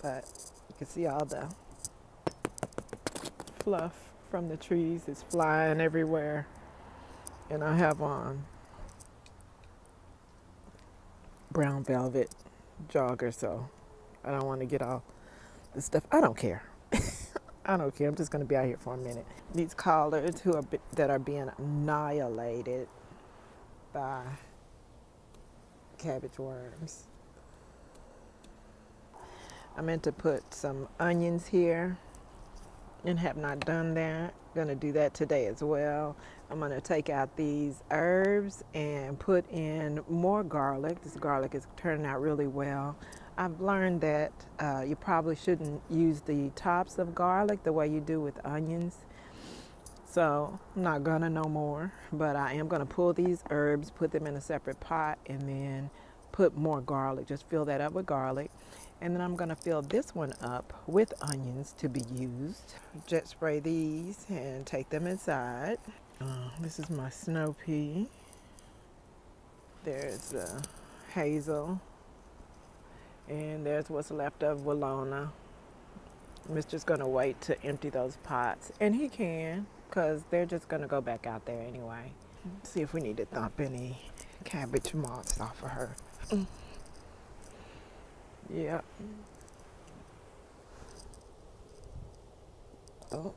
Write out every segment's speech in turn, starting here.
but you can see all the fluff from the trees is flying everywhere. And I have on brown velvet jogger, so I don't want to get all the stuff. I don't care. I don't care. I'm just going to be out here for a minute. These collards that are being annihilated by cabbage worms. I meant to put some onions here and have not done that. Gonna do that today as well. I'm gonna take out these herbs and put in more garlic. This garlic is turning out really well. I've learned that you probably shouldn't use the tops of garlic the way you do with onions. So I'm not gonna no more, but I am gonna pull these herbs, put them in a separate pot, and then put more garlic. Just fill that up with garlic. And then I'm gonna fill this one up with onions to be used. Jet spray these and take them inside. This is my snow pea. There's hazel. And there's what's left of Walona. Mister's gonna wait to empty those pots. And he can, because they're just gonna go back out there anyway. See if we need to thump any cabbage moths off of her. Yep. Up.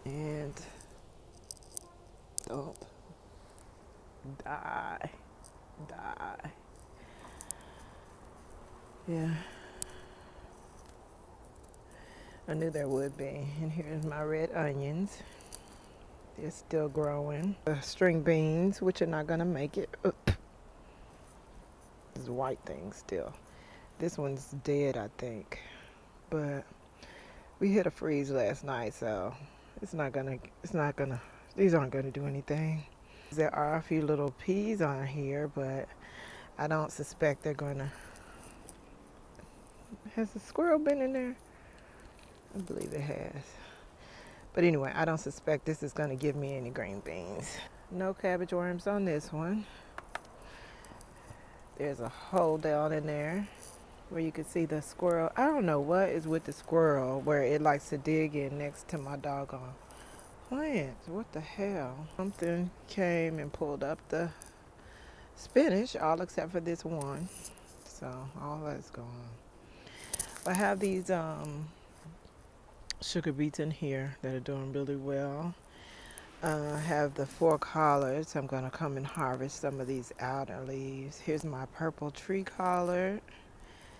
And up. Die. Yeah. I knew there would be. And here's my red onions. They're still growing. String beans, which are not gonna make it. This white thing still. This one's dead, I think. But we hit a freeze last night, so these aren't gonna do anything. There are a few little peas on here, but I don't suspect they're gonna. Has the squirrel been in there? I believe it has. But anyway, I don't suspect this is gonna give me any green beans. No cabbage worms on this one. There's a hole down in there where you can see the squirrel. I don't know what is with the squirrel where it likes to dig in next to my doggone plants. What the hell? Something came and pulled up the spinach, all except for this one. So all that's gone. I have these sugar beets in here that are doing really well. I have the 4 collards. I'm going to come and harvest some of these outer leaves. Here's my purple tree collard.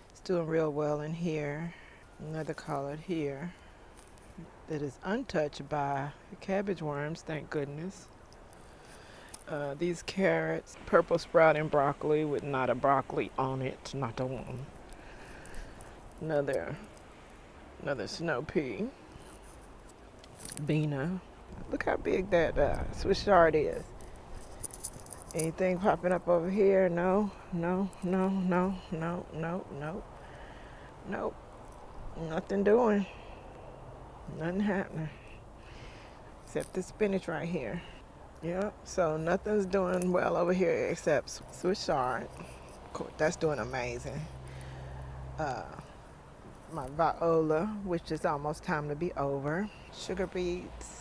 It's doing real well in here. Another collard here that is untouched by cabbage worms, thank goodness. These carrots, purple sprouting broccoli with not a broccoli on it, not the one. Another snow pea. Bina. Look how big that Swiss chard is. Anything popping up over here? No. Nope. Nothing doing. Nothing happening. Except the spinach right here. Yep, so nothing's doing well over here except Swiss chard. Of course, that's doing amazing. My viola, which is almost time to be over. Sugar beets.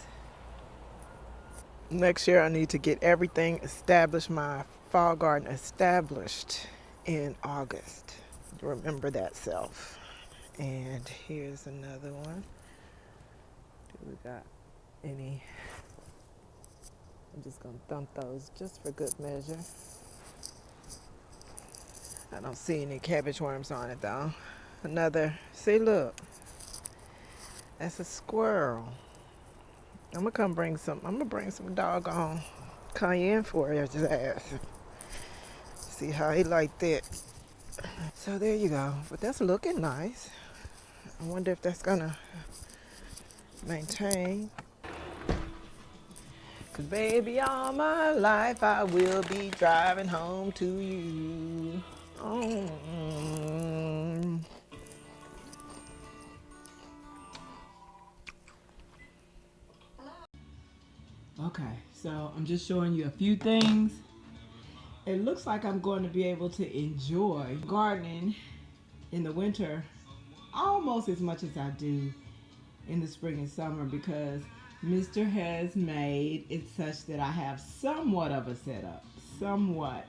Next year I need to get everything established, my fall garden established in August. Remember that, self. And here's another one. Do we got any? I'm just gonna thump those just for good measure. I don't see any cabbage worms on it though. See, look, that's a squirrel. I'm gonna bring some doggone cayenne for his ass. See how he liked it. So there you go. But that's looking nice. I wonder if that's gonna maintain. Cause baby, all my life I will be driving home to you. Oh. Okay, so I'm just showing you a few things it looks like I'm going to be able to enjoy gardening in the winter almost as much as I do in the spring and summer, because Mr. has made it such that I have somewhat of a setup, somewhat,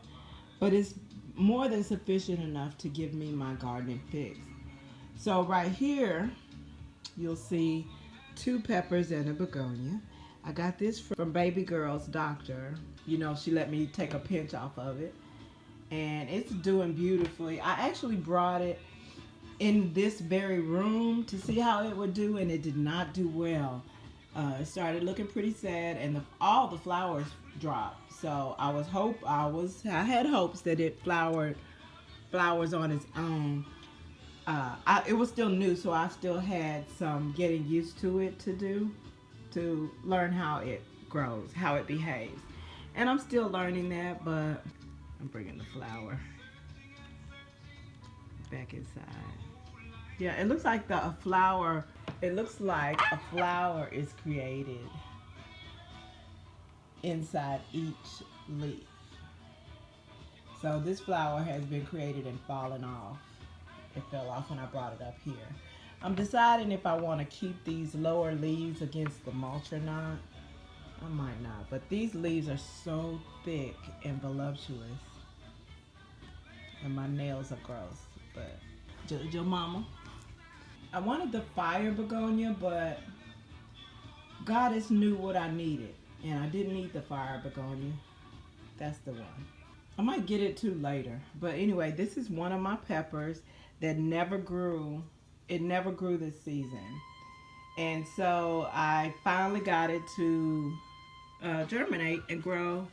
but it's more than sufficient enough to give me my gardening fix. So right here, you'll see 2 peppers and a begonia. I got this from Baby Girl's doctor. You know, she let me take a pinch off of it, and it's doing beautifully. I actually brought it in this very room to see how it would do, and it did not do well. It started looking pretty sad, and all the flowers dropped. So I had hopes that it flowers on its own. It was still new, so I still had some getting used to it to do, to learn how it grows, how it behaves. And I'm still learning that, but I'm bringing the flower back inside. Yeah, it looks like a flower is created inside each leaf. So this flower has been created and fallen off. It fell off when I brought it up here. I'm deciding if I want to keep these lower leaves against the mulch or not. I might not, but these leaves are so thick and voluptuous. And my nails are gross, but Jojo Mama. I wanted the fire begonia, but Goddess knew what I needed, and I didn't need the fire begonia. That's the one. I might get it too later, but anyway, this is one of my peppers that never grew. It never grew this season, and so I finally got it to germinate and grow.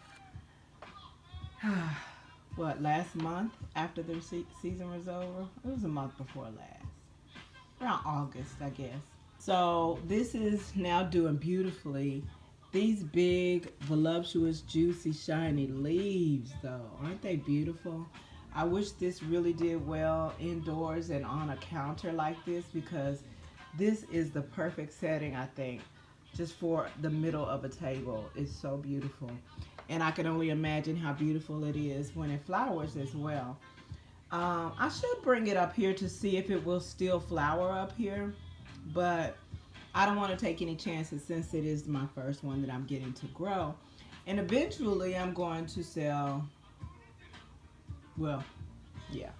What, last month after the season was over? It was a month before last. Around August, I guess. So this is now doing beautifully. These big, voluptuous, juicy, shiny leaves, though, aren't they beautiful? I wish this really did well indoors and on a counter like this, because this is the perfect setting, I think, just for the middle of a table. It's so beautiful. And I can only imagine how beautiful it is when it flowers as well. I should bring it up here to see if it will still flower up here, but I don't want to take any chances since it is my first one that I'm getting to grow. And eventually I'm going to sell, well, yeah.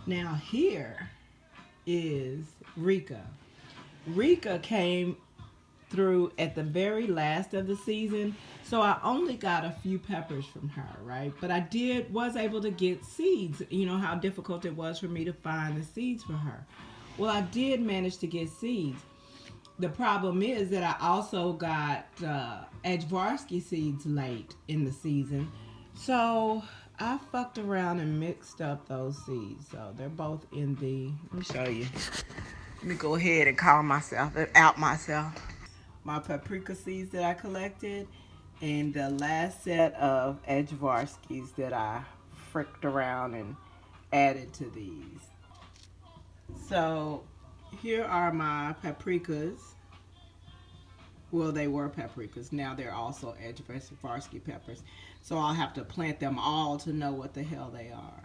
Now here is Rika. Rika came through at the very last of the season, so I only got a few peppers from her, right? But I was able to get seeds. You know how difficult it was for me to find the seeds for her. Well, I did manage to get seeds. The problem is that I also got Ajvarsky seeds late in the season, so I fucked around and mixed up those seeds. So they're both in the, let me show you. Let me go ahead and call myself out myself. My paprika seeds that I collected, and the last set of Ajvarskys that I fricked around and added to these. So here are my paprikas. Well, they were paprikas. Now they're also Ajvarsky peppers. So I'll have to plant them all to know what the hell they are.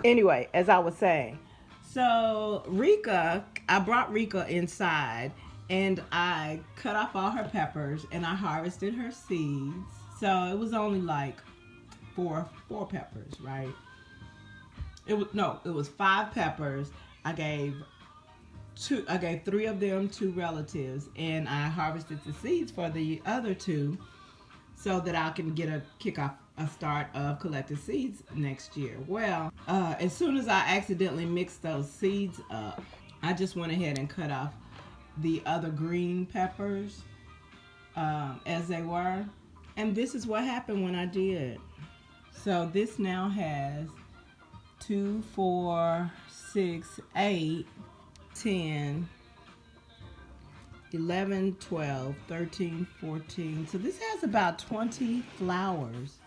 Anyway, as I was saying, so Rika, I brought Rika inside and I cut off all her peppers and I harvested her seeds. So it was only like four peppers, right? It was 5 peppers. I gave 3 of them to relatives, and I harvested the seeds for the other 2 so that I can get a start of collecting seeds next year. Well, as soon as I accidentally mixed those seeds up, I just went ahead and cut off the other green peppers as they were. And this is what happened when I did. So this now has 2, 4, 6, 8, 10, 11, 12, 13, 14. So this has about 20 flowers.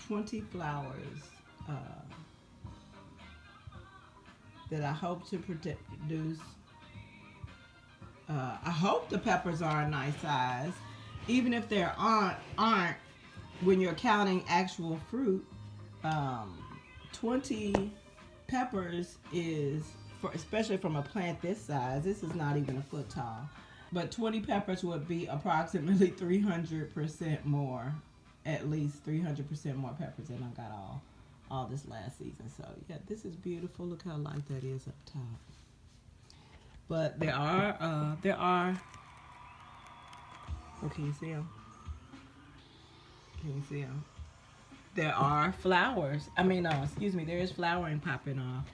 20 flowers that I hope to produce. I hope the peppers are a nice size, even if there aren't. When you're counting actual fruit, 20 peppers is, especially from a plant this size, this is not even a foot tall, but 20 peppers would be approximately 300% more, at least 300% more peppers than I got all this last season. So yeah, this is beautiful. Look how light that is up top. But there are, oh, can you see them? Can you see them? There are flowers. There is flowering popping off.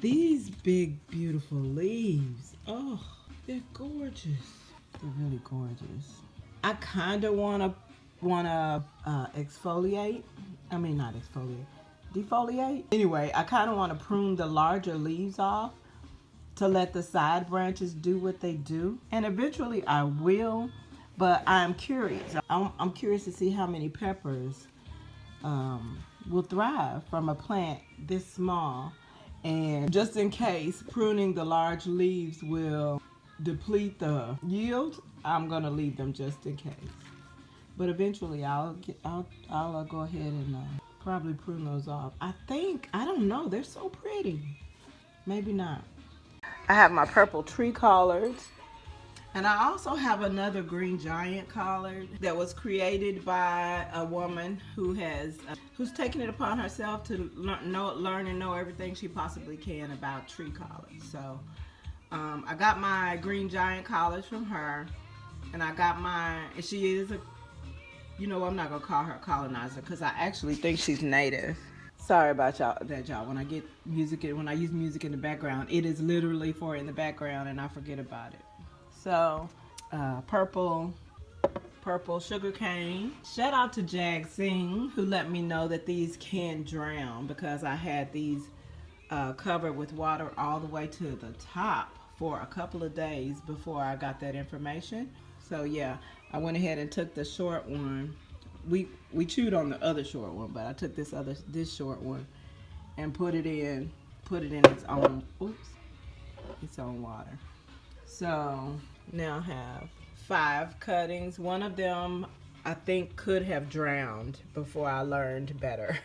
These big, beautiful leaves. Oh, they're gorgeous. They're really gorgeous. I kind of wanna exfoliate. Not exfoliate. Defoliate. Anyway, I kind of want to prune the larger leaves off to let the side branches do what they do. And eventually I will, but I'm curious. I'm curious to see how many peppers will thrive from a plant this small. And just in case pruning the large leaves will deplete the yield, I'm gonna leave them just in case. But eventually I'll go ahead and probably prune those off. I don't know, they're so pretty. Maybe not. I have my purple tree collards, and I also have another green giant collard that was created by a woman who's taken it upon herself to learn and know everything she possibly can about tree collards. So I got my green giant collards from her, and I got she is I'm not gonna call her a colonizer because I actually think she's native. Sorry about y'all. When I get music, when I use music in the background, it is literally for in the background, and I forget about it. So, purple sugar cane. Shout out to Jag Singh, who let me know that these can drown, because I had these covered with water all the way to the top for a couple of days before I got that information. So yeah, I went ahead and took the short one. We chewed on the other short one, but I took this short one and put it in its own water. So now I have 5 cuttings. One of them I think could have drowned before I learned better.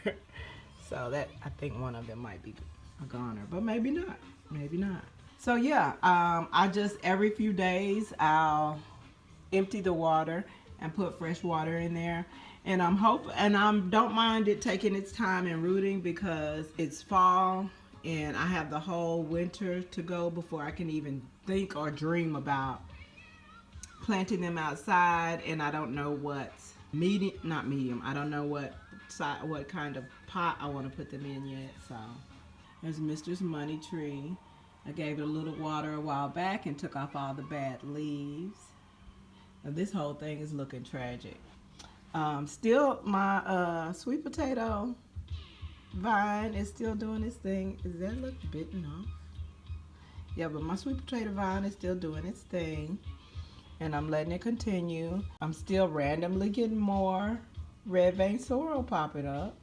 So that, I think one of them might be a goner, but maybe not. So yeah, I just every few days I'll empty the water and put fresh water in there. And don't mind it taking its time in rooting, because it's fall and I have the whole winter to go before I can even think or dream about planting them outside. And I don't know what I don't know what kind of pot I want to put them in yet. So there's Mr. Money Tree. I gave it a little water a while back and took off all the bad leaves. Now this whole thing is looking tragic. Still, my sweet potato vine is still doing its thing. Does that look bitten off? Yeah, but my sweet potato vine is still doing its thing, and I'm letting it continue. I'm still randomly getting more red vein sorrel popping up,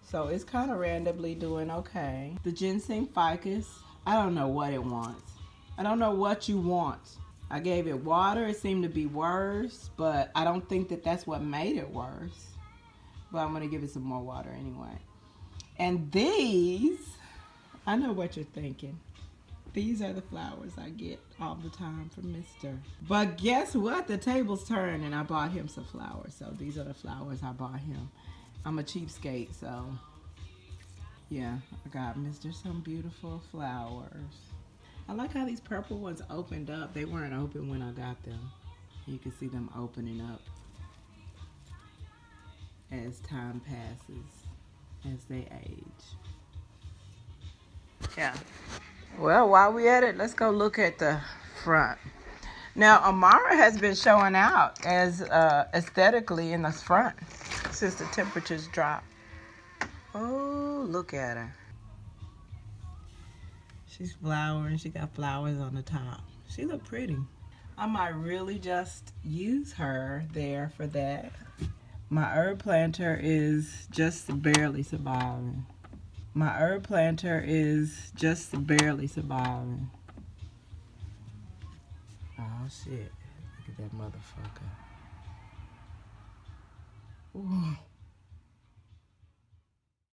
so it's kind of randomly doing okay. The ginseng ficus, I don't know what it wants. I don't know what you want. I gave it water. It seemed to be worse, but I don't think that that's what made it worse. But I'm going to give it some more water anyway. And these, I know what you're thinking. These are the flowers I get all the time from Mr. But guess what? The tables turned and I bought him some flowers. So these are the flowers I bought him. I'm a cheapskate, so yeah, I got Mr. some beautiful flowers. I like how these purple ones opened up. They weren't open when I got them. You can see them opening up as time passes, as they age. Yeah. Well, while we're at it, let's go look at the front. Now, Amara has been showing out as aesthetically in the front since the temperatures dropped. Oh, look at her. She's flowering. She got flowers on the top. She look pretty. I might really just use her there for that. My herb planter is just barely surviving. My herb planter is just barely surviving. Oh shit. Look at that motherfucker.